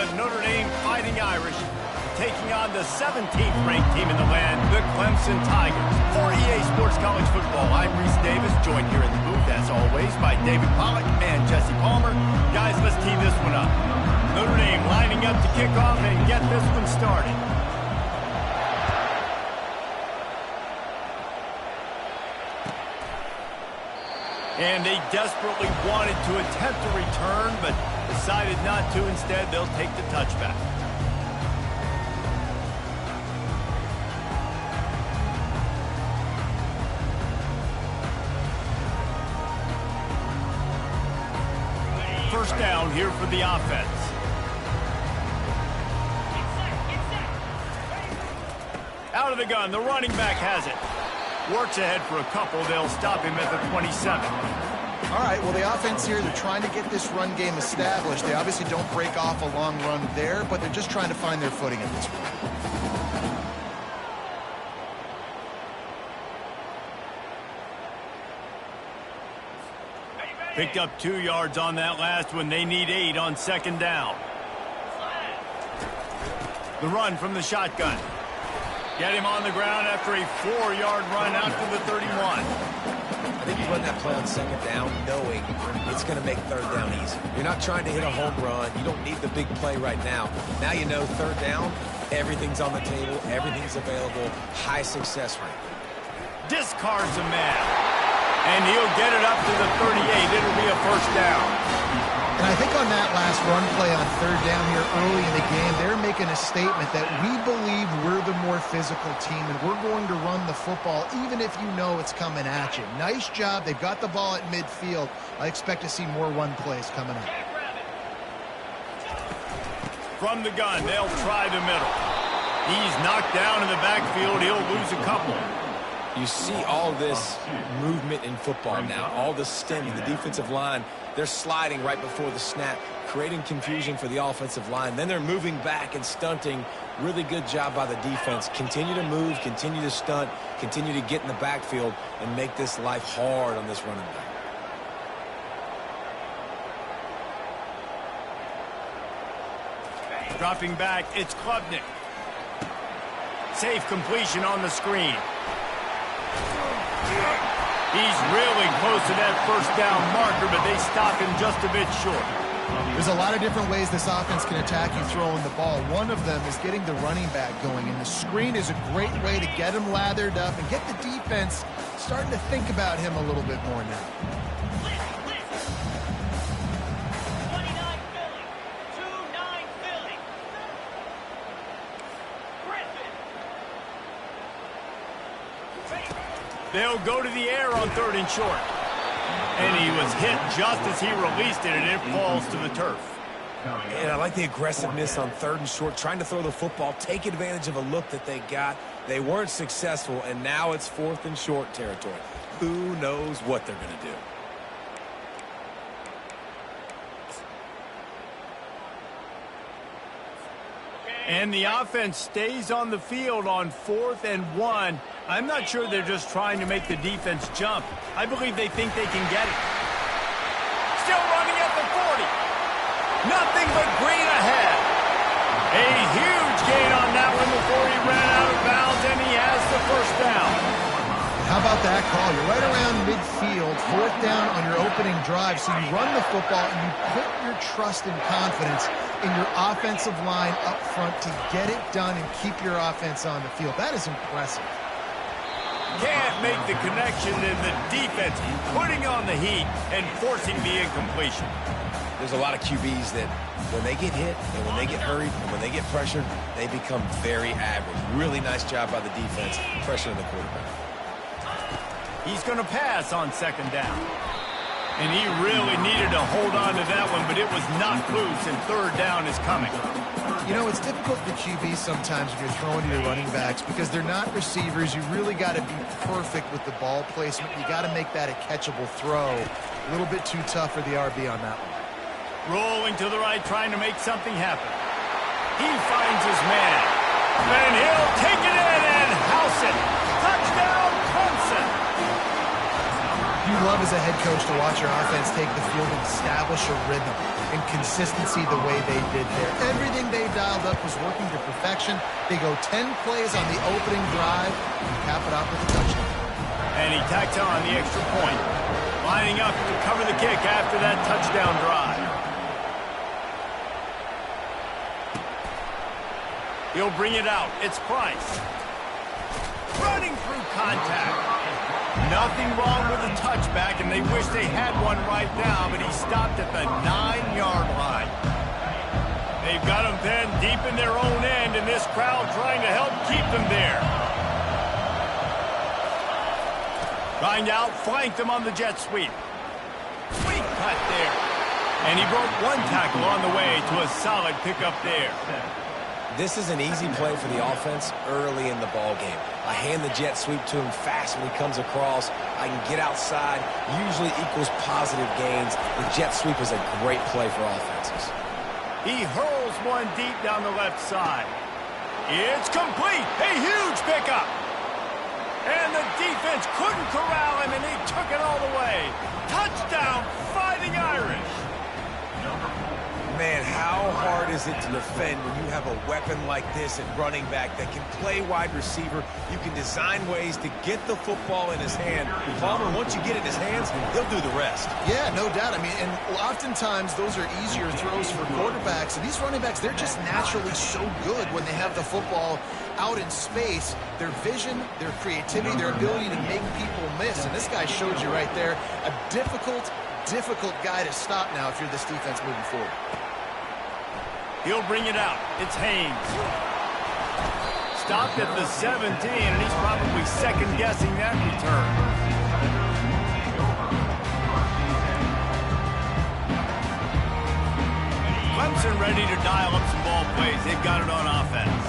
the Notre Dame Fighting Irish, taking on the 17th-ranked team in the land, the Clemson Tigers. For EA Sports College Football, I'm Reese Davis, joined here in the booth, as always, by David Pollack and Jesse Palmer. Guys, let's tee this one up. Notre Dame lining up to kick off and get this one started. And they desperately wanted to attempt a return, but decided not to. Instead, they'll take the touchback. First down here for the offense. Out of the gun, the running back has it. Works ahead for a couple. They'll stop him at the 27. All right, well, the offense here, they're trying to get this run game established. They obviously don't break off a long run there, but they're just trying to find their footing at this point. Picked up 2 yards on that last one. They need 8 on second down. The run from the shotgun. Get him on the ground after a 4-yard run out to the 31. I think you run that play on second down knowing it's going to make third down easy. You're not trying to hit a home run. You don't need the big play right now. Now you know third down, everything's on the table, everything's available, high success rate. Discards a man. And he'll get it up to the 38. It'll be a first down. And I think on that last run play on third down here early in the game, they're making a statement that we believe we're the more physical team and we're going to run the football even if you know it's coming at you. Nice job. They've got the ball at midfield. I expect to see more run plays coming up. From the gun, they'll try the middle. He's knocked down in the backfield. He'll lose a couple. You see all this movement in football now, all the stemming, the defensive line, they're sliding right before the snap, creating confusion for the offensive line. Then they're moving back and stunting. Really good job by the defense. Continue to move, continue to stunt, continue to get in the backfield and make this life hard on this running back. Dropping back, it's Klubnik. Safe completion on the screen. He's really close to that first down marker, but they stop him just a bit short. There's a lot of different ways this offense can attack you throwing the ball. One of them is getting the running back going, and the screen is a great way to get him lathered up and get the defense starting to think about him a little bit more now. They'll go to the air on third and short. And he was hit just as he released it, and it falls to the turf. And I like the aggressiveness on third and short, trying to throw the football, take advantage of a look that they got. They weren't successful, and now it's fourth and short territory. Who knows what they're going to do? And the offense stays on the field on 4th and 1. I'm not sure they're just trying to make the defense jump. I believe they think they can get it. Still running at the 40. Nothing but green ahead. A huge gain on that one before he ran out of bounds, and he has the first down. How about that call? You're right around midfield, 4th down on your opening drive, so you run the football and you put your trust and confidence in your offensive line up front to get it done and keep your offense on the field. That is impressive. Can't make the connection, and the defense putting on the heat and forcing the incompletion. There's a lot of QBs that when they get hit and when they get hurried and when they get pressured, they become very average. Really nice job by the defense pressuring the quarterback. He's going to pass on second down. And he really needed to hold on to that one, but it was knocked loose, and third down is coming. You know, it's difficult for QBs sometimes when you're throwing to your running backs because they're not receivers. You really got to be perfect with the ball placement. You got to make that a catchable throw. A little bit too tough for the RB on that one. Rolling to the right, trying to make something happen. He finds his man. And he'll take it in and house it. Touchdown, Clemson. You love as a head coach to watch your offense take the field and establish a rhythm and consistency the way they did there. Everything they dialed up was working to perfection. They go 10 plays on the opening drive and cap it off with a touchdown. And he tacks on the extra point, lining up to cover the kick after that touchdown drive. He'll bring it out. It's Price. Running through contact. Nothing wrong with the touchback, and they wish they had one right now, but he stopped at the 9-yard line. They've got him then deep in their own end, and this crowd trying to help keep them there. Trying to outflank them on the jet sweep. Sweep cut there. And he broke one tackle on the way to a solid pickup there. This is an easy play for the offense early in the ball game. I hand the jet sweep to him fast when he comes across. I can get outside, usually equals positive gains. The jet sweep is a great play for offenses. He hurls one deep down the left side. It's complete. A huge pickup. And the defense couldn't corral him, and he took it all the way. Touchdown, Fighting Irish. Man, how hard is it to defend when you have a weapon like this at running back that can play wide receiver? You can design ways to get the football in his hand. Palmer, once you get it in his hands, he'll do the rest. Yeah, no doubt. I mean, and oftentimes those are easier throws for quarterbacks. And these running backs, they're just naturally so good when they have the football out in space. Their vision, their creativity, their ability to make people miss. And this guy showed you right there, a difficult guy to stop now if you're this defense moving forward. He'll bring it out. It's Haynes. Stopped at the 17, and he's probably second-guessing that return. Clemson ready to dial up some ball plays. They've got it on offense.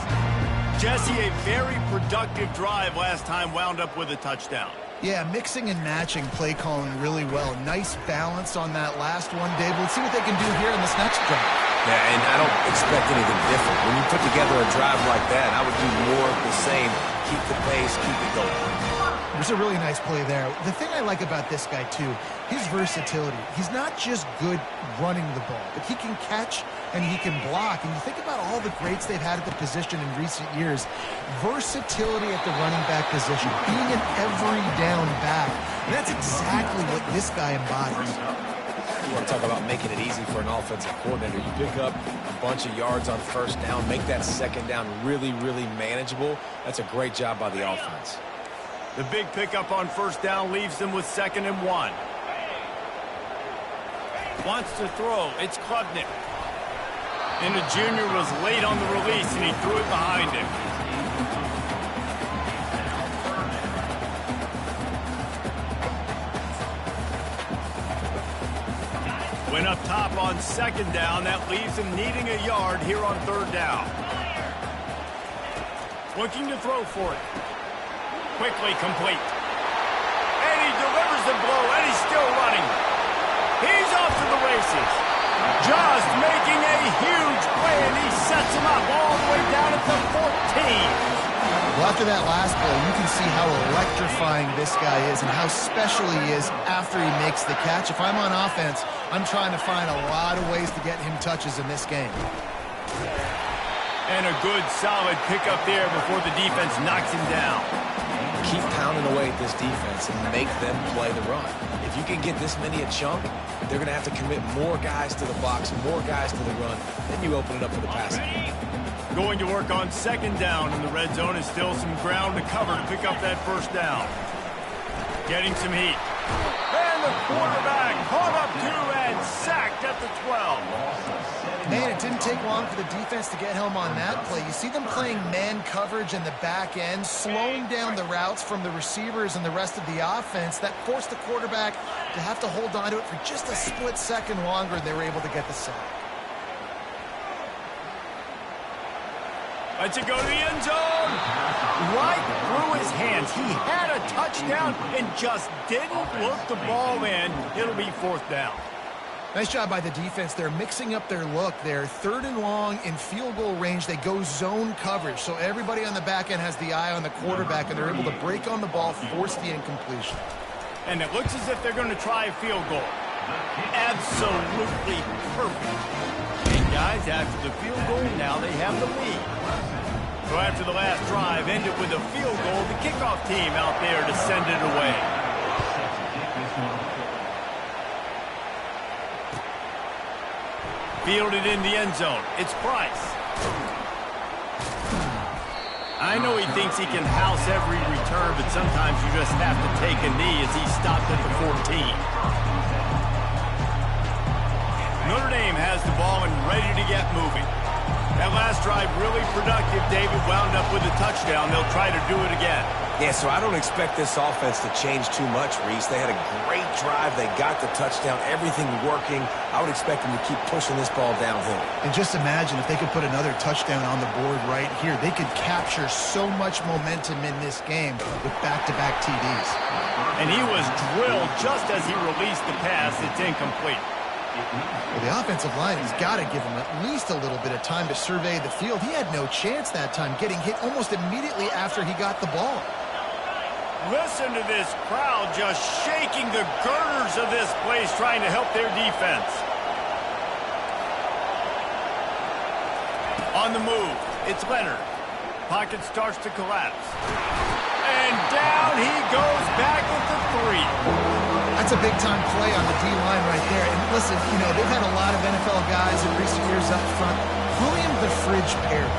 Jesse, a very productive drive last time, wound up with a touchdown. Yeah, mixing and matching play calling really well. Nice balance on that last one, Dave. Let's see what they can do here in this next drive. Yeah, and I don't expect anything different. When you put together a drive like that, I would do more of the same. Keep the pace, keep it going. There's a really nice play there. The thing I like about this guy, too, his versatility. He's not just good running the ball, but he can catch and he can block. And you think about all the greats they've had at the position in recent years. Versatility at the running back position, being an every down back. And that's exactly what this guy embodies. You want to talk about making it easy for an offensive coordinator. You pick up a bunch of yards on first down, make that second down really, really manageable. That's a great job by the offense. The big pickup on first down leaves them with 2nd and 1. Wants to throw. It's Klubnik. And the junior was late on the release, and he threw it behind him. Went up top on 2nd down. That leaves him needing a yard here on 3rd down. Looking to throw for it. Quickly complete. And he delivers the blow, and he's still running. He's off to the races. Just making a huge play, and he sets him up all the way down at the 14. Well, after that last play, you can see how electrifying this guy is and how special he is after he makes the catch. If I'm on offense, I'm trying to find a lot of ways to get him touches in this game. And a good, solid pickup there before the defense knocks him down. Keep pounding away at this defense and make them play the run. If you can get this many a chunk, they're going to have to commit more guys to the box, more guys to the run. Then you open it up for the passing. Going to work on 2nd down, and the red zone is still some ground to cover to pick up that first down. Getting some heat. And the quarterback caught up to and sacked at the 12. Man, it didn't take long for the defense to get home on that play. You see them playing man coverage in the back end, slowing down the routes from the receivers and the rest of the offense. That forced the quarterback to have to hold on to it for just a split second longer, and they were able to get the sack. Let's it go to the end zone. Right through his hands. He had a touchdown and just didn't look the ball in. It'll be 4th down. Nice job by the defense. They're mixing up their look there. 3rd and long in field goal range. They go zone coverage. So everybody on the back end has the eye on the quarterback, and they're able to break on the ball, force the incompletion. And it looks as if they're going to try a field goal. Absolutely perfect. And guys, after the field goal, now they have the lead. So after the last drive ended with a field goal, the kickoff team out there to send it away. Fielded in the end zone. It's Price. I know he thinks he can house every return, but sometimes you just have to take a knee as he stopped at the 14. Notre Dame has the ball and ready to get moving. That last drive really productive. David wound up with a touchdown. They'll try to do it again. Yeah, so I don't expect this offense to change too much, Reese. They had a great drive. They got the touchdown. Everything working. I would expect them to keep pushing this ball downhill. And just imagine if they could put another touchdown on the board right here. They could capture so much momentum in this game with back-to-back TDs. And he was drilled just as he released the pass. It's incomplete. Well, the offensive line has got to give him at least a little bit of time to survey the field. He had no chance that time, getting hit almost immediately after he got the ball. Listen to this crowd just shaking the girders of this place, trying to help their defense. On the move, it's Leonard. Pocket starts to collapse. And down he goes back at the 3. That's a big-time play on the D-line right there. And listen, you know, they've had a lot of NFL guys in recent years up front. William the Fridge Perry,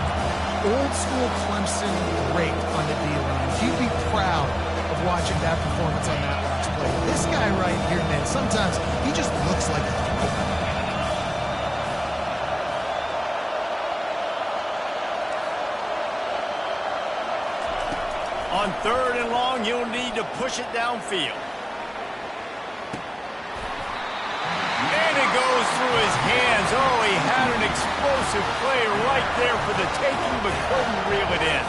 old-school Clemson great on the D-line. He'd be proud of watching that performance on that last play. This guy right here, man, sometimes he just looks like a throwback. On 3rd and long, you'll need to push it downfield. And it goes through his hands. Oh, he had an explosive play right there for the taking, but couldn't reel it in.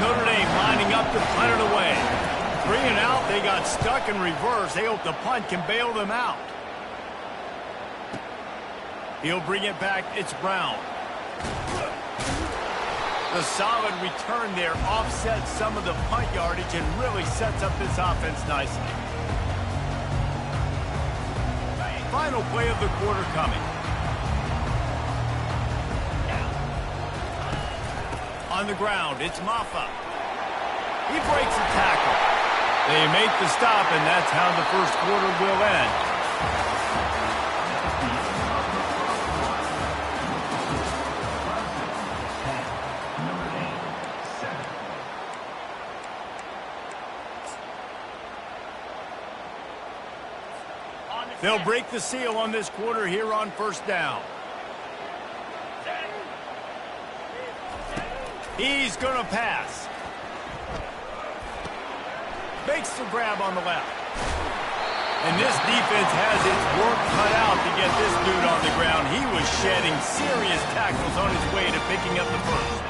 Notre Dame lining up to punt it away. 3 and out, they got stuck in reverse. They hope the punt can bail them out. He'll bring it back. It's Brown. The solid return there offsets some of the punt yardage and really sets up this offense nicely. Final play of the quarter coming. On the ground, it's Maffa. He breaks a tackle. They make the stop, and that's how the first quarter will end. They'll break the seal on this quarter here on 1st down. He's going to pass. Makes the grab on the left. And this defense has its work cut out to get this dude on the ground. He was shedding serious tackles on his way to picking up the first.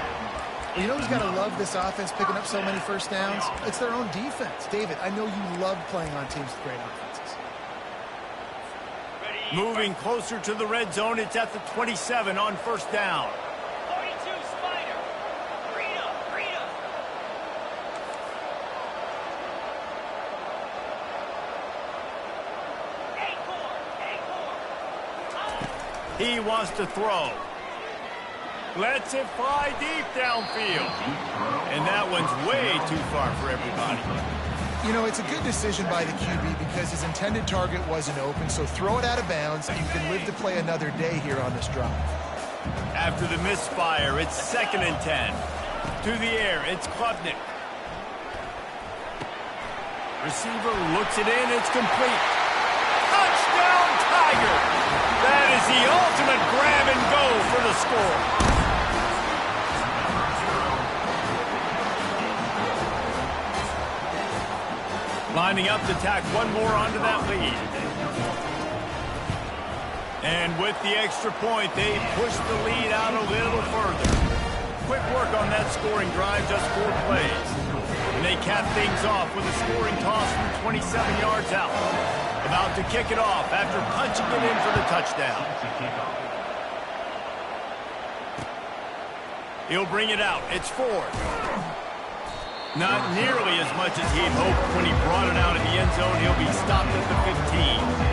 You know who's got to love this offense picking up so many first downs? It's their own defense. David, I know you love playing on teams with great offenses. Moving closer to the red zone, it's at the 27 on 1st down. 42 Spider. Freedom. He wants to throw. Lets it fly deep downfield. And that one's way too far for everybody. You know, it's a good decision by the QB because his intended target wasn't open, so throw it out of bounds, and you can live to play another day here on this drive. After the misfire, it's 2nd and 10. To the air, it's Klubnik. Receiver looks it in, it's complete. Touchdown, Tiger! That is the ultimate grab and go for the score. Lining up to tack one more onto that lead. And with the extra point, they push the lead out a little further. Quick work on that scoring drive, just 4 plays. And they cap things off with a scoring toss from 27 yards out. About to kick it off after punching it in for the touchdown. He'll bring it out. It's 4th. Not nearly as much as he'd hoped when he brought it out of the end zone. He'll be stopped at the 15.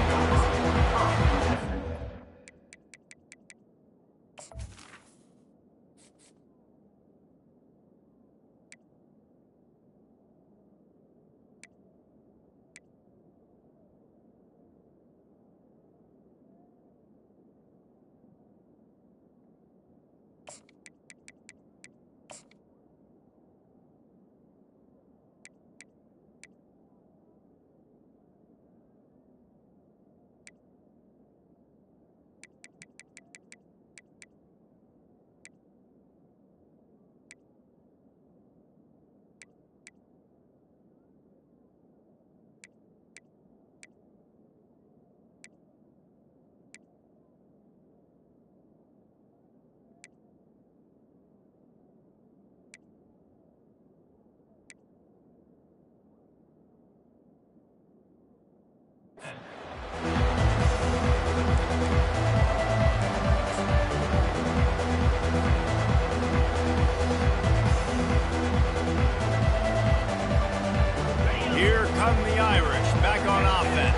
Here come the Irish, back on offense.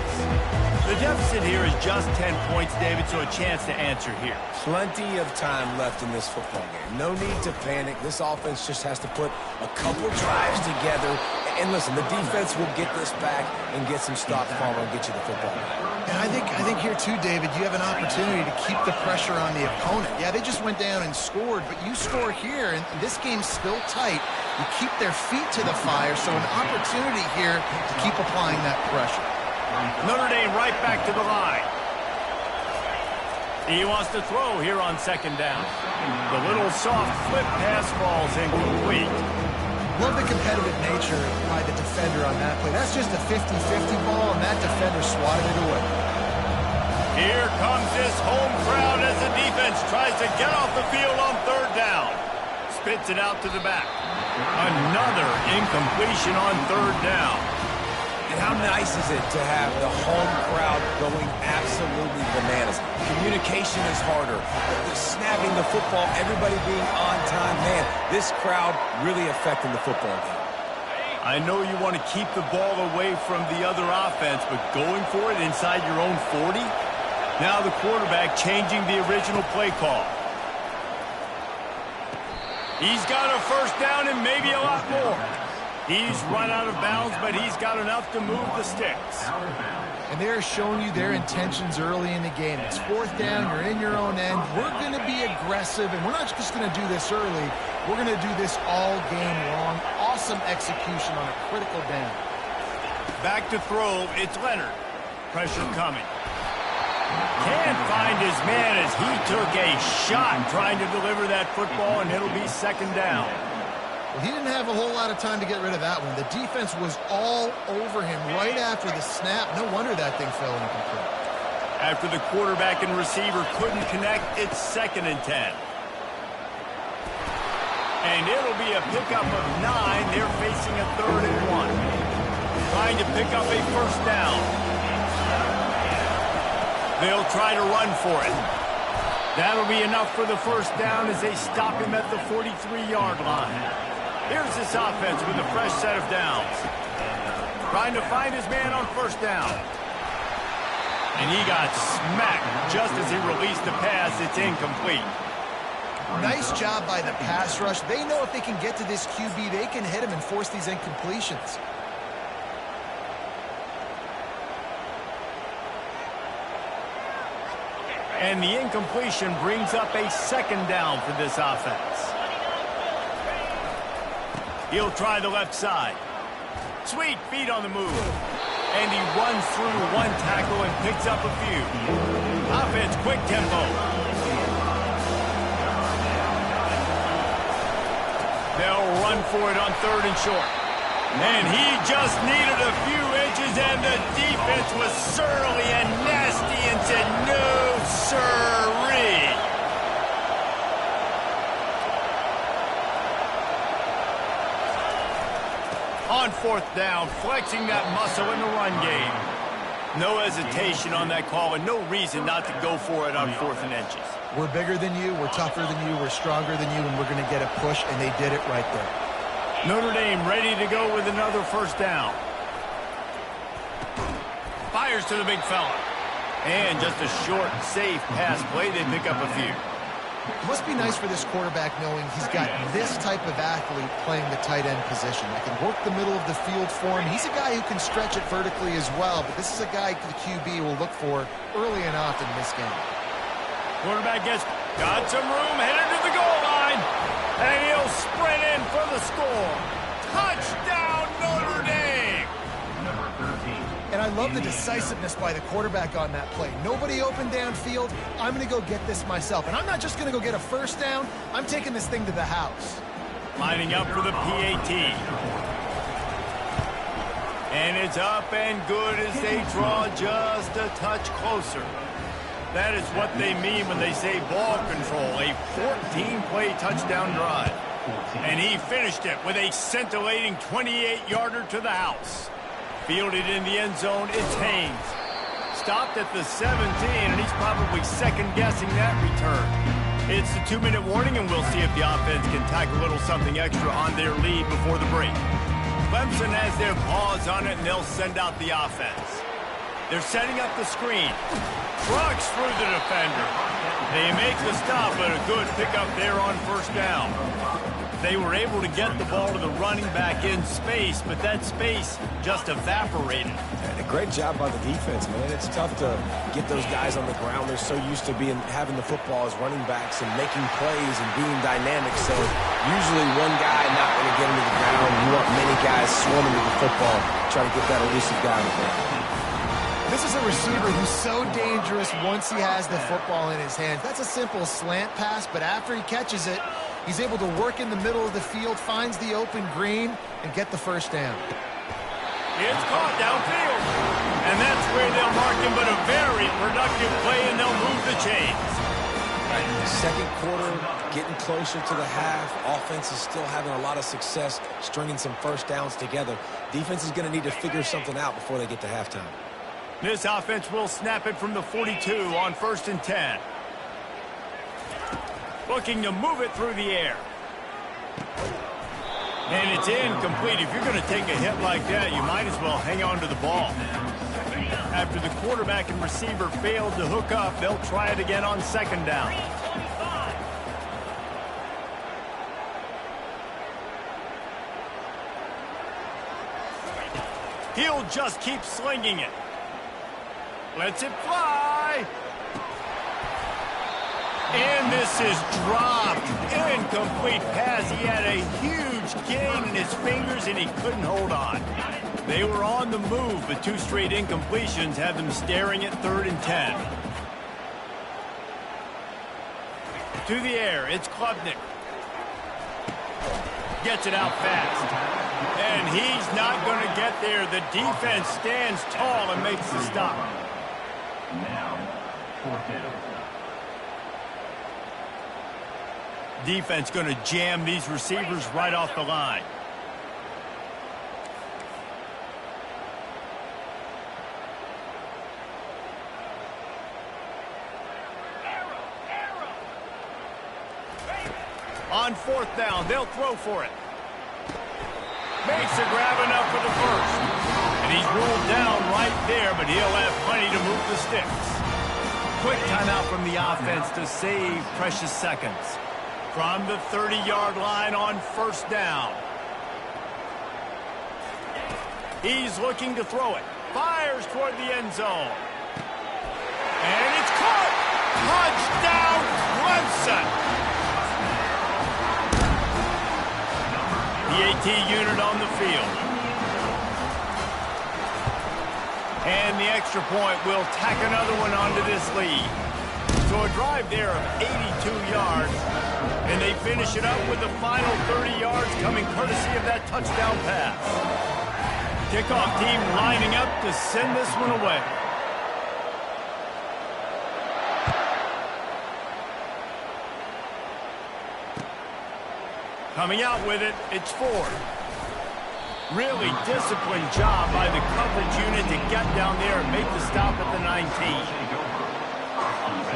The deficit here is just 10 points, David, so a chance to answer here. Plenty of time left in this football game. No need to panic. This offense just has to put a couple drives together. And listen, the defense will get this back and get some stops following and get you the football back. And I think here too, David, you have an opportunity to keep the pressure on the opponent. Yeah, they just went down and scored, but you score here, and this game's still tight. You keep their feet to the fire, so an opportunity here to keep applying that pressure. Notre Dame right back to the line. He wants to throw here on second down. The little soft flip pass falls incomplete. Love the competitive nature by the defender on that play. That's just a 50-50 ball, and that defender swatted it away. Here comes this home crowd as the defense tries to get off the field on third down. Spits it out to the back. Another incompletion on third down. And how nice is it to have the home crowd going absolutely bananas? Communication is harder. The snapping the football, everybody being on time. Man, this crowd really affecting the football game. I know you want to keep the ball away from the other offense, but going for it inside your own 40? Now the quarterback changing the original play call. He's got a first down and maybe a lot more. He's run out of bounds, but he's got enough to move the sticks. And they're showing you their intentions early in the game. It's fourth down, you're in your own end. We're going to be aggressive, and we're not just going to do this early. We're going to do this all game long. Awesome execution on a critical down. Back to throw, it's Leonard. Pressure coming. Can't find his man as he took a shot trying to deliver that football, and it'll be second down. Well, he didn't have a whole lot of time to get rid of that one. The defense was all over him right after the snap. No wonder that thing fell incomplete. After the quarterback and receiver couldn't connect, it's 2nd and 10. And it'll be a pickup of 9. They're facing a 3rd and 1. Trying to pick up a first down. They'll try to run for it. That'll be enough for the first down as they stop him at the 43-yard line. Here's this offense with a fresh set of downs. Trying to find his man on first down. And he got smacked just as he released the pass. It's incomplete. Nice job by the pass rush. They know if they can get to this QB, they can hit him and force these incompletions. And the incompletion brings up a 2nd down for this offense. He'll try the left side. Sweet feet on the move. And he runs through one tackle and picks up a few. Offense, quick tempo. They'll run for it on 3rd and short. And he just needed a few inches, and the defense was surly and nasty and said, no, sirree. On 4th down, flexing that muscle in the run game. No hesitation on that call, and no reason not to go for it on 4th and inches. We're bigger than you, we're tougher than you, we're stronger than you, and we're going to get a push, and they did it right there. Notre Dame ready to go with another first down. Fires to the big fella. And just a short, safe pass play. They pick up a few. It must be nice for this quarterback knowing he's got this type of athlete playing the tight end position that can work the middle of the field for him. He's a guy who can stretch it vertically as well, but this is a guy the QB will look for early and often in this game. Quarterback got some room, headed to the goal line, and he'll sprint in for the score. Touchdown, Notre Dame! And I love the decisiveness by the quarterback on that play. Nobody open downfield. I'm going to go get this myself. And I'm not just going to go get a first down. I'm taking this thing to the house. Lining up for the PAT. And it's up and good as they draw just a touch closer. That is what they mean when they say ball control. A 14-play touchdown drive. And he finished it with a scintillating 28-yarder to the house. Fielded in the end zone, it's Haynes. Stopped at the 17, and he's probably second-guessing that return. It's the 2-minute warning, and we'll see if the offense can tack a little something extra on their lead before the break. Clemson has their paws on it, and they'll send out the offense. They're setting up the screen. Trucks through the defender. They make the stop, but a good pickup there on first down. They were able to get the ball to the running back in space, but that space just evaporated. And a great job by the defense, man. It's tough to get those guys on the ground. They're so used to having the football as running backs and making plays and being dynamic. So usually one guy not going to get him to the ground. You want many guys swarming to the football, trying to get that elusive guy on the ground. This is a receiver who's so dangerous once he has the football in his hands. That's a simple slant pass, but after he catches it, he's able to work in the middle of the field, finds the open green, and get the first down. It's caught downfield. And that's where they'll mark him, but a very productive play, and they'll move the chains. Second quarter, getting closer to the half. Offense is still having a lot of success stringing some first downs together. Defense is going to need to figure something out before they get to halftime. This offense will snap it from the 42 on 1st and 10. Looking to move it through the air. And it's incomplete. If you're going to take a hit like that, you might as well hang on to the ball. After the quarterback and receiver failed to hook up, they'll try it again on 2nd down. He'll just keep slinging it. Lets it fly. And this is dropped. Incomplete pass. He had a huge gain in his fingers, and he couldn't hold on. They were on the move, but 2 straight incompletions have them staring at 3rd and 10. To the air, it's Klubnik. Gets it out fast. And he's not going to get there. The defense stands tall and makes the stop. Now, 4th down. Defense going to jam these receivers right off the line. On 4th down, they'll throw for it. Makes a grab enough for the first. And he's ruled down right there, but he'll have plenty to move the sticks. Quick timeout from the offense to save precious seconds. From the 30-yard line on 1st down. He's looking to throw it. Fires toward the end zone. And it's caught! Touchdown, Clemson! The AT unit on the field. And the extra point will tack another one onto this lead. So a drive there of 82 yards. And they finish it up with the final 30 yards coming courtesy of that touchdown pass. Kickoff team lining up to send this one away. Coming out with it, it's Ford. Really disciplined job by the coverage unit to get down there and make the stop at the 19.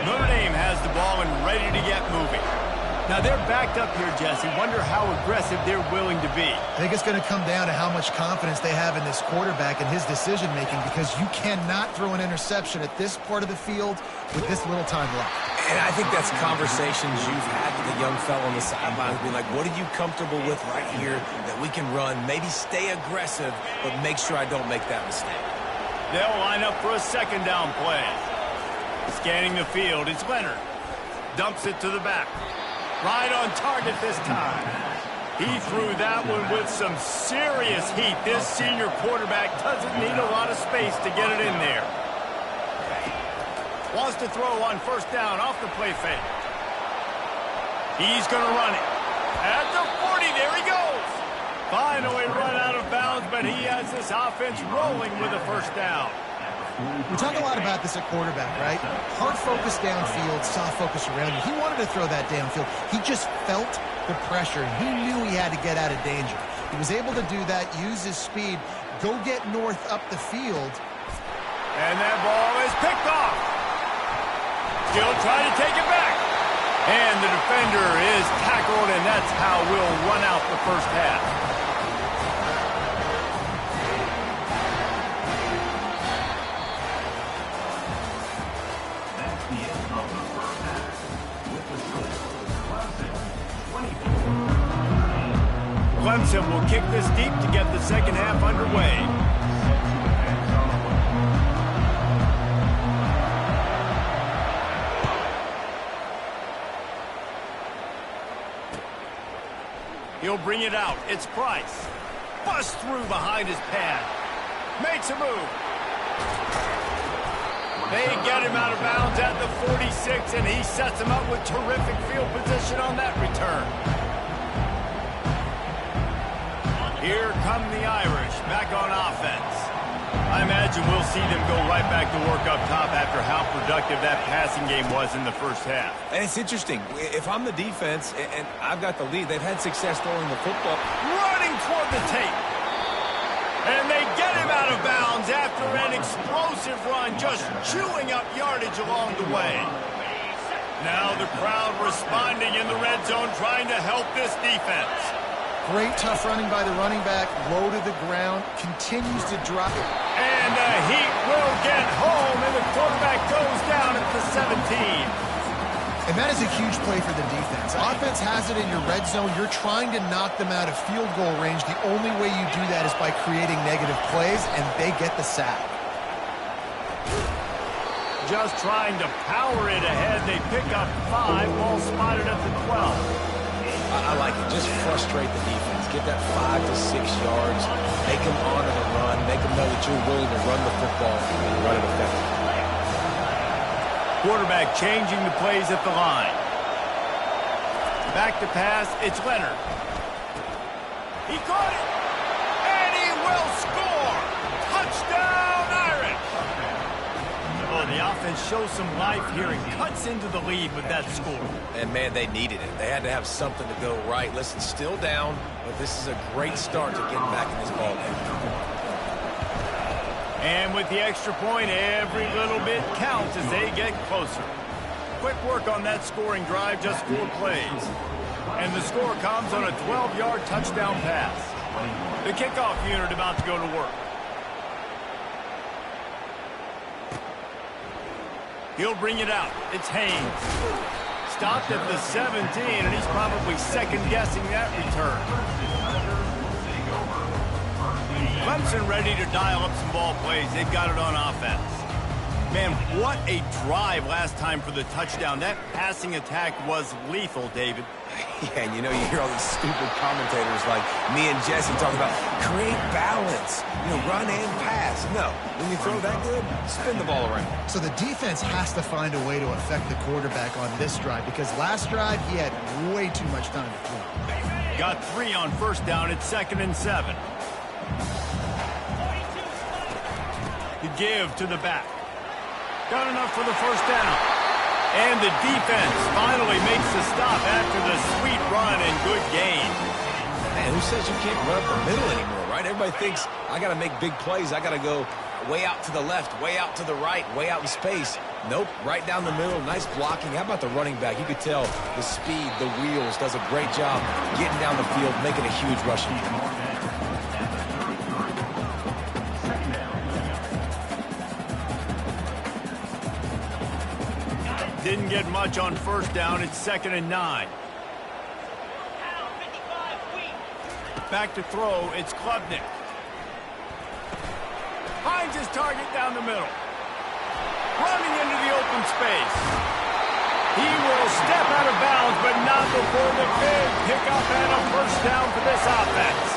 Notre Dame has the ball and ready to get moving. Now, they're backed up here, Jesse. Wonder how aggressive they're willing to be. I think it's going to come down to how much confidence they have in this quarterback and his decision-making, because you cannot throw an interception at this part of the field with this little time left. And I think that's conversations you've had with the young fellow on the sidelines. Be like, what are you comfortable with right here that we can run? Maybe stay aggressive, but make sure I don't make that mistake. They'll line up for a second down play. Scanning the field, it's Leonard. Dumps it to the back. Right on target this time. He threw that one with some serious heat. This senior quarterback doesn't need a lot of space to get it in there. Wants to throw on first down off the play fake. He's going to run it. At the 40, there he goes. Finally run out of bounds, but he has this offense rolling with a first down. We talk a lot about this at quarterback, right? Hard focus downfield, soft focus around you. He wanted to throw that downfield. He just felt the pressure. He knew he had to get out of danger. He was able to do that, use his speed, go get north up the field. And that ball is picked off. Still trying to take it back. And the defender is tackled, and that's how we'll run out the first half. Clemson will kick this deep to get the second half underway. He'll bring it out. It's Price. Busts through behind his pad. Makes a move. They get him out of bounds at the 46, and he sets him up with terrific field position on that return. Here come the Irish back on offense. I imagine we'll see them go right back to work up top after how productive that passing game was in the first half. And it's interesting. If I'm the defense and I've got the lead, they've had success throwing the football. Running toward the tape. And they get him out of bounds after an explosive run, just chewing up yardage along the way. Now the crowd responding in the red zone, trying to help this defense. Great tough running by the running back, low to the ground, continues to drop it. And the heat will get home, and the quarterback goes down at the 17. And that is a huge play for the defense. Offense has it in your red zone. You're trying to knock them out of field goal range. The only way you do that is by creating negative plays, and they get the sack. Just trying to power it ahead. They pick up 5, ball spotted at the 12. I like it. Just frustrate the defense. Get that 5 to 6 yards. Make them honor the run. Make them know that you're willing to run the football and run it effectively. Quarterback changing the plays at the line. Back to pass. It's Leonard. He caught it. And he will score. Touchdown, Irish. Oh, the offense shows some life here and cuts into the lead with that score. And, man, they needed it. They had to have something to go right. Listen, still down, but this is a great start to getting back in this ballgame. And with the extra point, every little bit counts as they get closer. Quick work on that scoring drive, just 4 plays. And the score comes on a 12-yard touchdown pass. The kickoff unit about to go to work. He'll bring it out. It's Haynes. Stopped at the 17, and he's probably second-guessing that return. Clemson ready to dial up some ball plays. They've got it on offense. Man, what a drive last time for the touchdown. That passing attack was lethal, David. Yeah, and you know, you hear all these stupid commentators like me and Jesse talking about create balance, run and pass. No, when you throw that good, spin the ball around. So the defense has to find a way to affect the quarterback on this drive, because last drive he had way too much time to throw. Got 3 on first down. It's 2nd and 7. The give to the back. Got enough for the first down. And the defense finally makes the stop after the sweet run and good gain. Man, who says you can't run up the middle anymore, right? Everybody thinks, I got to make big plays. I got to go way out to the left, way out to the right, way out in space. Nope, right down the middle. Nice blocking. How about the running back? You could tell the speed, the wheels, does a great job getting down the field, making a huge rushing play. Didn't get much on first down. It's 2nd and 9. Back to throw. It's Klubnik. Finds his target down the middle. Running into the open space. He will step out of bounds, but not before the big pickup and a first down for this offense.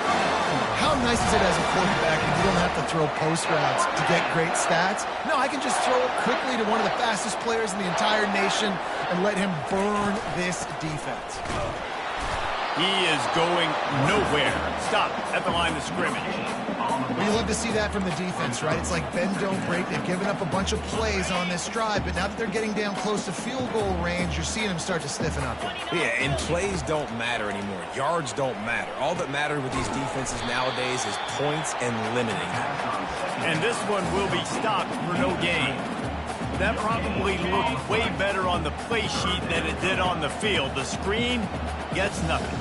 How nice is it as a quarterback when you don't have to throw post routes to get great stats? No, I can just throw it quickly to one of the fastest players in the entire nation and let him burn this defense. He is going nowhere. Stop at the line of scrimmage. Well, you love to see that from the defense, right? It's like bend, don't break. They've given up a bunch of plays on this drive, but now that they're getting down close to field goal range, you're seeing them start to stiffen up. Yeah, and plays don't matter anymore. Yards don't matter. All that matters with these defenses nowadays is points and limiting them. And this one will be stopped for no gain. That probably looked way better on the play sheet than it did on the field. The screen gets nothing.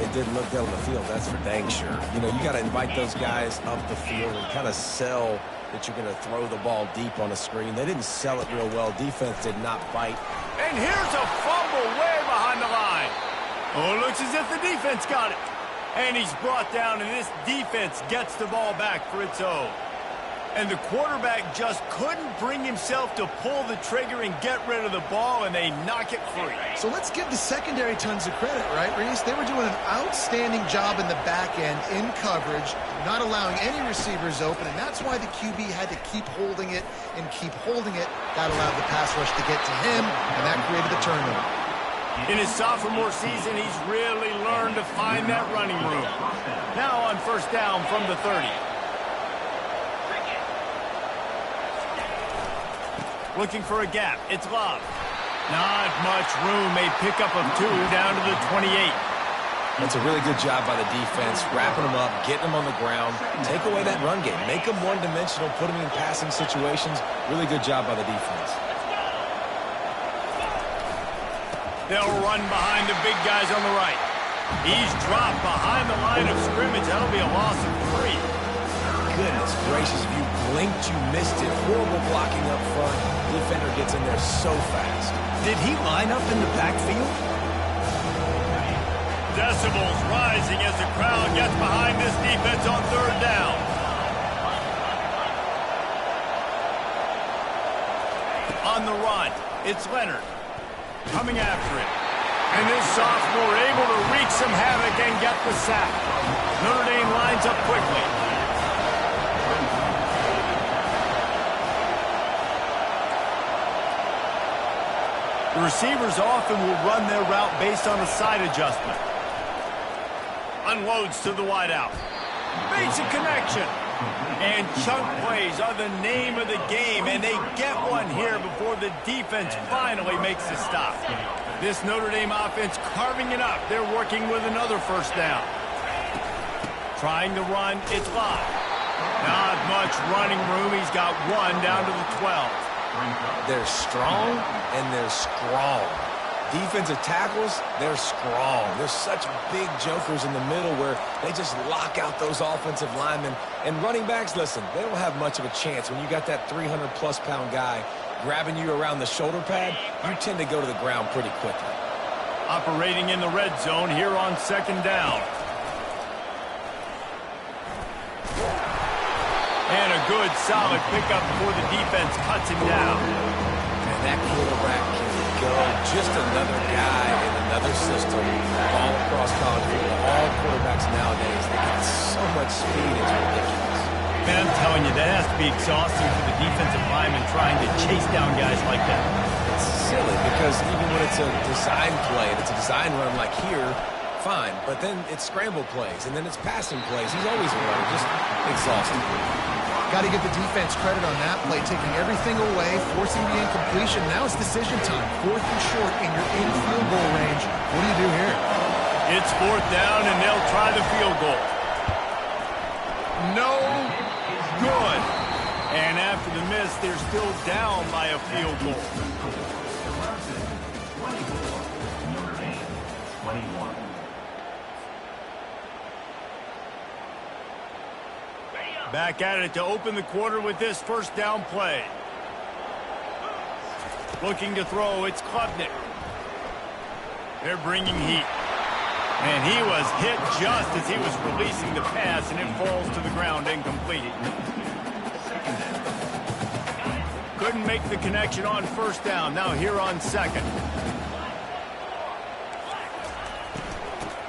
It didn't look good on the field, that's for dang sure. You know, you got to invite those guys up the field and kind of sell that you're going to throw the ball deep on a screen. They didn't sell it real well. Defense did not bite. And here's a fumble way behind the line. Oh, it looks as if the defense got it. And he's brought down, and this defense gets the ball back for its own. And the quarterback just couldn't bring himself to pull the trigger and get rid of the ball, and they knock it free. So let's give the secondary tons of credit, right, Reese? They were doing an outstanding job in the back end, in coverage, not allowing any receivers open, and that's why the QB had to keep holding it and keep holding it. That allowed the pass rush to get to him, and that created the turnover. In his sophomore season, he's really learned to find that running room. Now on first down from the 30. Looking for a gap. It's Love. Not much room. A pickup of 2 down to the 28. That's a really good job by the defense, wrapping them up, getting them on the ground. Take away that run game. Make them one-dimensional, put them in passing situations. Really good job by the defense. They'll run behind the big guys on the right. He's dropped behind the line of scrimmage. That'll be a loss of 3. Goodness gracious, if you blinked, you missed it. Horrible blocking up front. Defender gets in there so fast. Did he line up in the backfield? Decibels rising as the crowd gets behind this defense on third down. On the run, it's Leonard coming after it. And this sophomore able to wreak some havoc and get the sack. Notre Dame lines up quickly. The receivers often will run their route based on a side adjustment. Unloads to the wideout. Makes a connection. And chunk plays are the name of the game, and they get one here before the defense finally makes the stop. This Notre Dame offense carving it up. They're working with another first down. Trying to run, it's Love. Not much running room. He's got 1 down to the 12. They're strong and they're strong. Defensive tackles, they're strong. They're such big jokers in the middle where they just lock out those offensive linemen. And running backs, listen, they don't have much of a chance. When you got that 300-plus pound guy grabbing you around the shoulder pad, you tend to go to the ground pretty quickly. Operating in the red zone here on second down. And a good, solid pickup before the defense cuts him down. And that quarterback can go. Just another guy in another system all across college football. All quarterbacks nowadays, they get so much speed, it's ridiculous. Man, I'm telling you, that has to be exhausting for the defensive lineman trying to chase down guys like that. It's silly because even when it's a design play and it's a design run like here, fine. But then it's scramble plays and then it's passing plays. He's always a runner, just exhausting. Got to give the defense credit on that play, taking everything away, forcing the incompletion. Now it's decision time. 4th and short, and you're in field goal range. What do you do here? It's 4th down, and they'll try the field goal. No good. And after the miss, they're still down by a field goal. Notre Dame, 21. Back at it to open the quarter with this first down play. Looking to throw, it's Klubnik. They're bringing heat. And he was hit just as he was releasing the pass, and it falls to the ground incomplete. Couldn't make the connection on first down. Now here on second.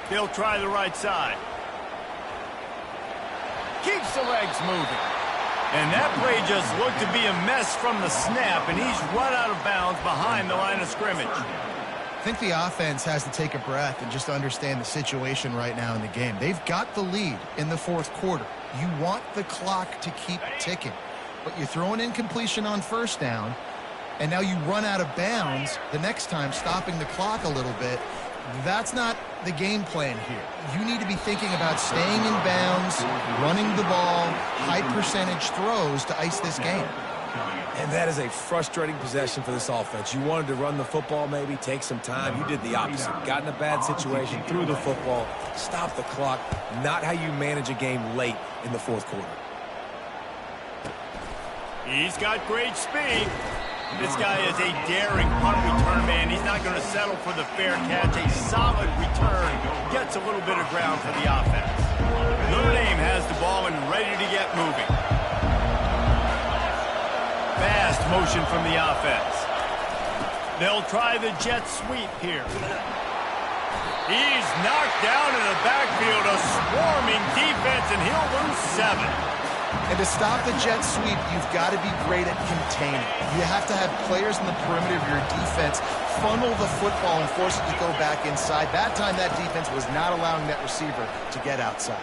They'll try the right side. Keeps the legs moving. And that play just looked to be a mess from the snap, and he's run out of bounds behind the line of scrimmage. I think the offense has to take a breath and just understand the situation right now in the game. They've got the lead in the fourth quarter. You want the clock to keep ticking, but you throw an incompletion on first down, and now you run out of bounds the next time, stopping the clock a little bit. That's not the game plan here. You need to be thinking about staying in bounds, running the ball, high percentage throws to ice this game. And that is a frustrating possession for this offense. You wanted to run the football, maybe take some time. You did the opposite. Got in a bad situation, threw the football, stopped the clock. Not how you manage a game late in the fourth quarter. He's got great speed. This guy is a daring punt return man. He's not going to settle for the fair catch. A solid return. Gets a little bit of ground for the offense. Notre Dame has the ball and ready to get moving. Fast motion from the offense. They'll try the jet sweep here. He's knocked down in the backfield. A swarming defense, and he'll lose 7. And to stop the jet sweep, you've got to be great at containing. You have to have players in the perimeter of your defense funnel the football and force it to go back inside. That time, that defense was not allowing that receiver to get outside.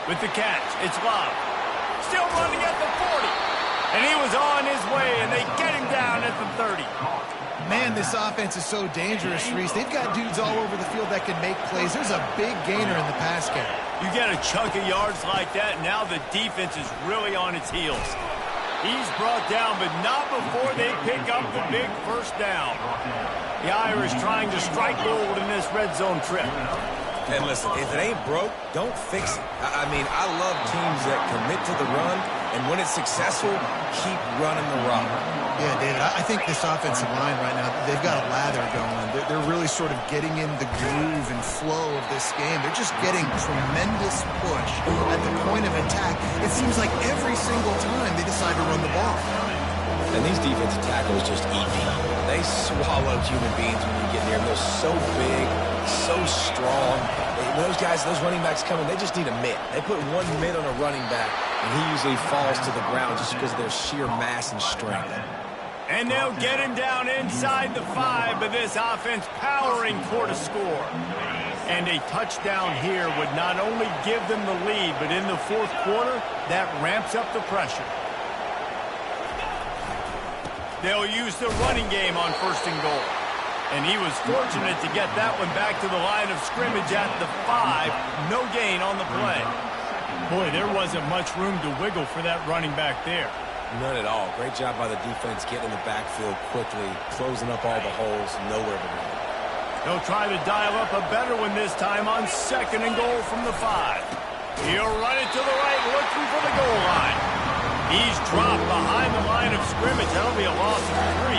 With the catch, it's Love. Still running at the 40. And he was on his way, and they get him down at the 30. Man, this offense is so dangerous, Reese. They've got dudes all over the field that can make plays. There's a big gainer in the pass game. You get a chunk of yards like that, now the defense is really on its heels. He's brought down, but not before they pick up the big first down. The Irish trying to strike gold in this red zone trip. And listen, if it ain't broke, don't fix it. I mean, I love teams that commit to the run, and when it's successful, keep running the rock. Yeah, David, I think this offensive line right now, they've got a lather going. They're really sort of getting in the groove and flow of this game. They're just getting tremendous push at the point of attack. It seems like every single time they decide to run the ball. And these defensive tackles just eat me. They swallow human beings when you get near them. They're so big, so strong. When those guys, those running backs come in, they just need a mitt. They put one mitt on a running back, and he usually falls to the ground just because of their sheer mass and strength. And they'll get him down inside the 5, but this offense powering toward a score. And a touchdown here would not only give them the lead, but in the fourth quarter, that ramps up the pressure. They'll use the running game on first and goal. And he was fortunate to get that one back to the line of scrimmage at the 5. No gain on the play. Boy, there wasn't much room to wiggle for that running back there. None at all. Great job by the defense getting in the backfield quickly, closing up all the holes, nowhere to go. They'll try to dial up a better one this time on second and goal from the 5. He'll run it to the right, looking for the goal line. He's dropped behind the line of scrimmage. That'll be a loss of 3.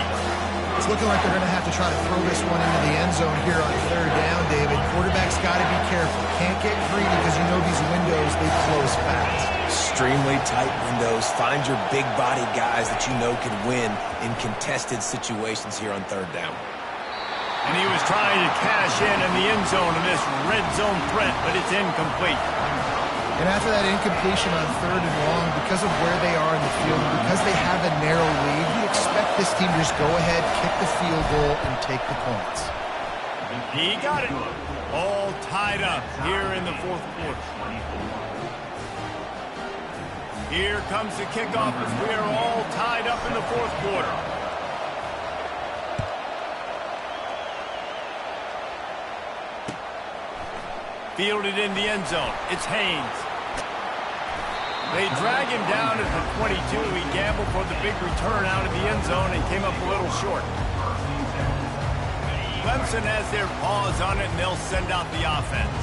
It's looking like they're going to have to try to throw this one into the end zone here on third down, David. Quarterback's got to be careful. Can't get greedy because you know these windows, they close fast. Extremely tight windows. Find your big body guys that you know can win in contested situations here on third down. And he was trying to cash in the end zone in this red zone threat, but it's incomplete. And after that incompletion on third and long, because of where they are in the field, because they have a narrow lead, you expect this team to just go ahead, kick the field goal, and take the points. He got it. All tied up here in the fourth quarter. Here comes the kickoff as we are all tied up in the fourth quarter. Fielded in the end zone. It's Haynes. They drag him down at the 22. He gambled for the big return out of the end zone and came up a little short. Clemson has their paws on it, and they'll send out the offense.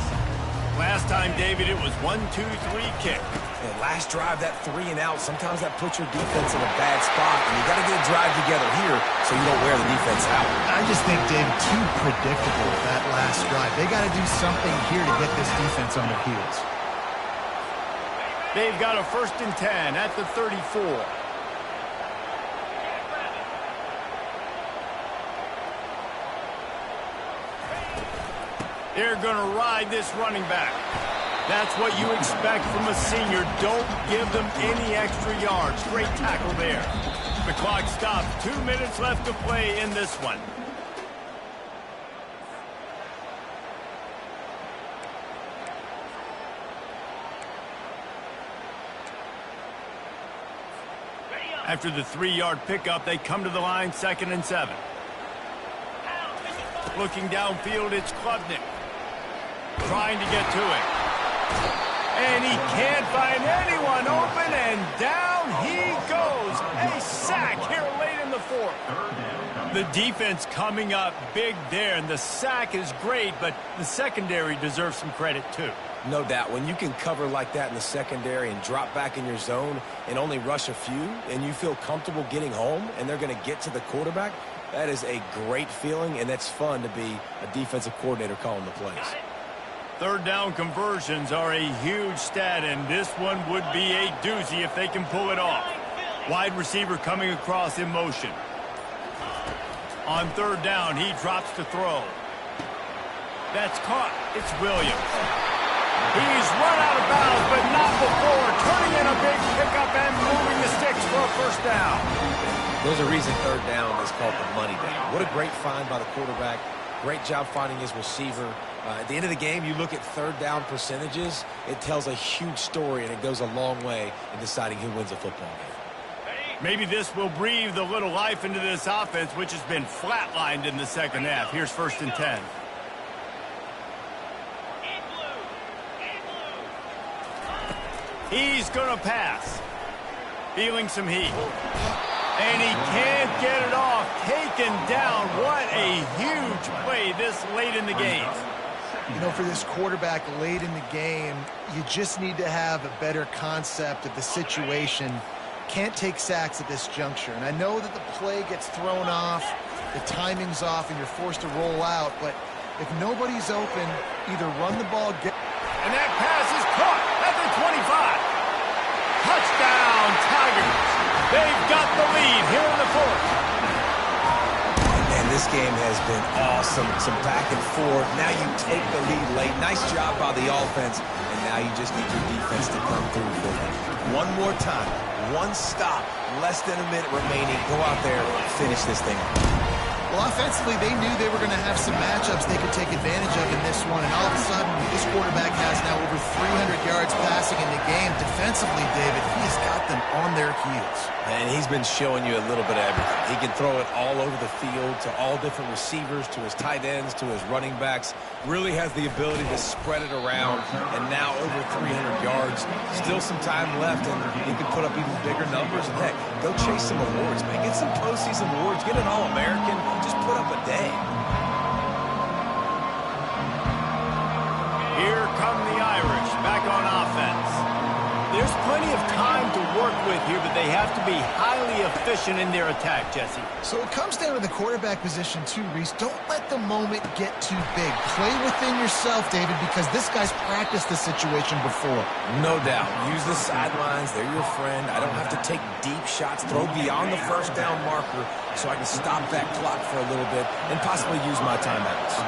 Last time, David, it was 1-2-3 kick. And last drive, that 3 and out, sometimes that puts your defense in a bad spot, and you got to get a drive together here so you don't wear the defense out. I just think, David, too predictable that last drive. They got to do something here to get this defense on their heels. They've got a 1st and 10 at the 34. They're going to ride this running back. That's what you expect from a senior. Don't give them any extra yards. Great tackle there. The clock stops. 2 minutes left to play in this one. After the 3-yard pickup, they come to the line, 2nd and 7. Looking downfield, it's Klubnik. Trying to get to it. And he can't find anyone open, and down he goes. A sack here late in the 4th. The defense coming up big there, and the sack is great, but the secondary deserves some credit too. No doubt. When you can cover like that in the secondary and drop back in your zone and only rush a few, and you feel comfortable getting home, and they're going to get to the quarterback, that is a great feeling, and that's fun to be a defensive coordinator calling the plays. 3rd down conversions are a huge stat, and this one would be a doozy if they can pull it off. Wide receiver coming across in motion. On 3rd down, he drops to throw. That's caught. It's Williams. He's run out of bounds, but not before. Turning in a big pickup and moving the sticks for a 1st down. There's a reason 3rd down is called the money down. What a great find by the quarterback. Great job finding his receiver. At the end of the game, you look at 3rd down percentages. It tells a huge story, and it goes a long way in deciding who wins a football game. Maybe this will breathe a little life into this offense, which has been flatlined in the 2nd half. Here's 1st and 10. He's going to pass. Feeling some heat. And he can't get it off. Taken down. What a huge play this late in the game. You know, for this quarterback late in the game, you just need to have a better concept of the situation. Can't take sacks at this juncture. And I know that the play gets thrown off, the timing's off, and you're forced to roll out. But if nobody's open, either run the ball, and that pass is caught at the 25. Touchdown, Tigers. They've got the lead here in the 4th. And this game has been awesome. Some back and forth. Now you take the lead late. Nice job by the offense. And now you just need your defense to come through for them. One more time. One stop. Less than a minute remaining. Go out there and finish this thing. Well, offensively, they knew they were going to have some matchups they could take advantage of in this one. And all of a sudden, this quarterback has now over 300 yards passing in the game. Defensively, David, he has got them on their heels. And he's been showing you a little bit of everything. He can throw it all over the field to all different receivers, to his tight ends, to his running backs. Really has the ability to spread it around. And now over 300 yards. Still some time left, and he can put up even bigger numbers. And heck, go chase some awards, man. Get some postseason awards. Get an All-American. Just put up a day. Here come the Irish back on offense. There's plenty of time to work with here, but they have to be highly efficient in their attack, Jesse. So it comes down to the quarterback position too, Reese. Don't let the moment get too big. Play within yourself, David, because this guy's practiced this situation before. No doubt. Use the sidelines. They're your friend. I don't have to take deep shots. Throw beyond the 1st down marker so I can stop that clock for a little bit and possibly use my timeouts.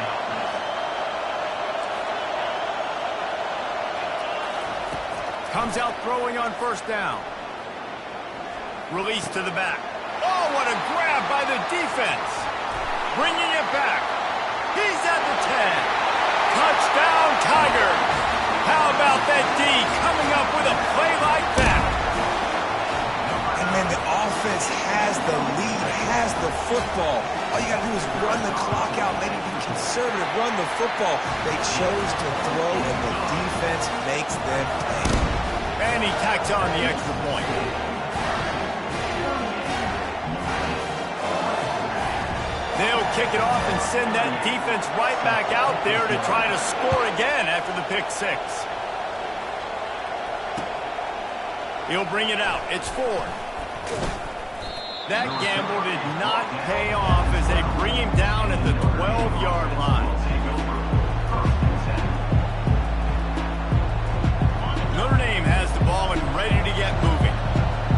Comes out throwing on 1st down. Release to the back. Oh, what a grab by the defense. Bringing it back. He's at the 10. Touchdown, Tigers. How about that D coming up with a play like that? And man, the offense has the lead, has the football. All you got to do is run the clock out, maybe be conservative, run the football. They chose to throw, and the defense makes them pay. And he tacks on the extra point. They'll kick it off and send that defense right back out there to try to score again after the pick six. He'll bring it out. It's Ford. That gamble did not pay off as they bring him down at the 12-yard line. Notre Dame has the ball and ready to get moving.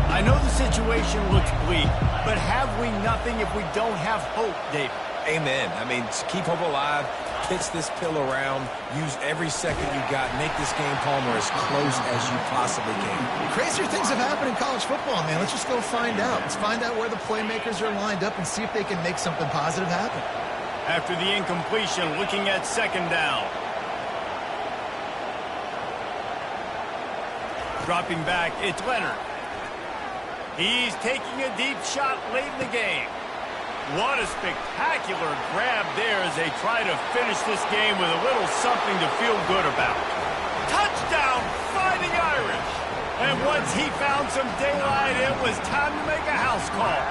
I know the situation looks bleak, but have we nothing if we don't have hope, David? Amen. I mean, keep hope alive, pitch this pill around, use every second you got, make this game, Palmer, as close as you possibly can. Crazier things have happened in college football, man. Let's just go find out. Let's find out where the playmakers are lined up and see if they can make something positive happen. After the incompletion, looking at second down. Dropping back, it's Leonard. He's taking a deep shot late in the game. What a spectacular grab there as they try to finish this game with a little something to feel good about. Touchdown, Fighting Irish! And once he found some daylight, it was time to make a house call.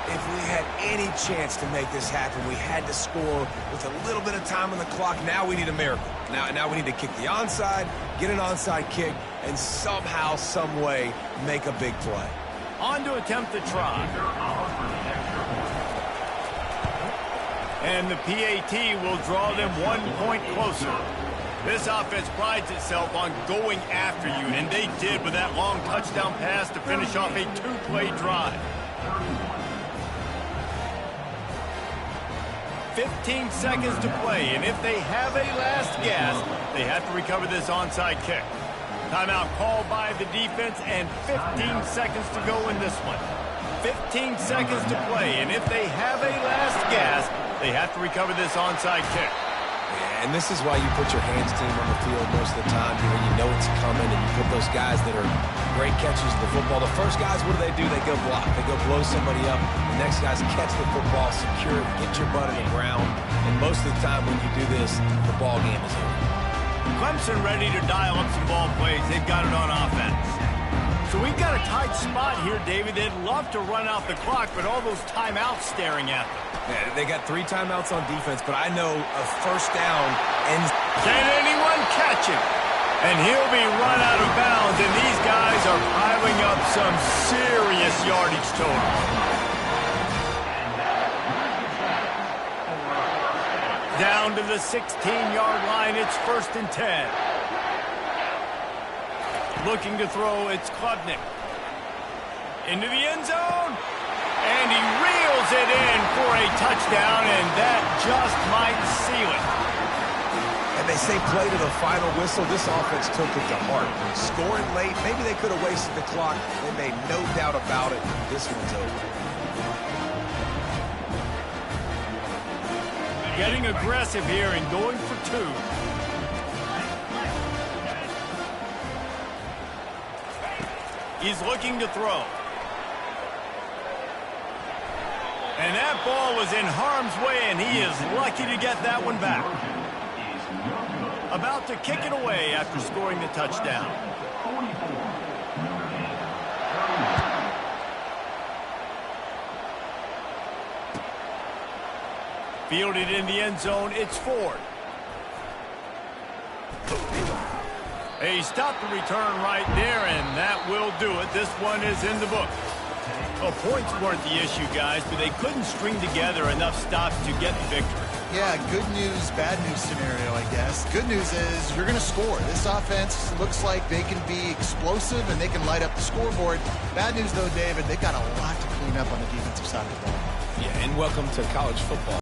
If we had any chance to make this happen, we had to score with a little bit of time on the clock. Now we need a miracle. Now we need to kick the onside, get an onside kick, and somehow, some way, make a big play. On to attempt the try. And the PAT will draw them 1 point closer. This offense prides itself on going after you, and they did with that long touchdown pass to finish off a 2-play drive. 15 seconds to play, and if they have a last gasp, they have to recover this onside kick. Timeout called by the defense, and 15 seconds to go in this one. 15 seconds to play, and if they have a last gasp, they have to recover this onside kick. Yeah, and this is why you put your hands team on the field most of the time. You know it's coming, and you put those guys that are great catches of the football. The first guys, what do? They go block. They go blow somebody up. The next guys catch the football, secure it, get your butt in the ground. And most of the time when you do this, the ball game is over. Clemson ready to dial up some ball plays. They've got it on offense. So we've got a tight spot here, David. They'd love to run out the clock, but all those timeouts staring at them. Yeah, they got 3 timeouts on defense, but I know a first down ends. Can anyone catch him? And he'll be run out of bounds, and these guys are piling up some serious yardage totals. Down to the 16-yard line, it's 1st and 10. Looking to throw, it's Klubnik. Into the end zone, and he reels it in for a touchdown, and that just might seal it. And they say play to the final whistle. This offense took it to heart. Scoring late, maybe they could have wasted the clock. They made no doubt about it. This one's over. Getting aggressive here and going for 2. He's looking to throw. And that ball was in harm's way, and he is lucky to get that one back. About to kick it away after scoring the touchdown. Fielded in the end zone, it's Ford. He stopped the return right there, and that will do it. This one is in the book. Well, points weren't the issue, guys, but they couldn't string together enough stops to get the victory. Yeah, good news, bad news scenario, I guess. Good news is you're going to score. This offense looks like they can be explosive and they can light up the scoreboard. Bad news, though, David, they've got a lot to clean up on the defensive side of the ball. Yeah, and welcome to college football.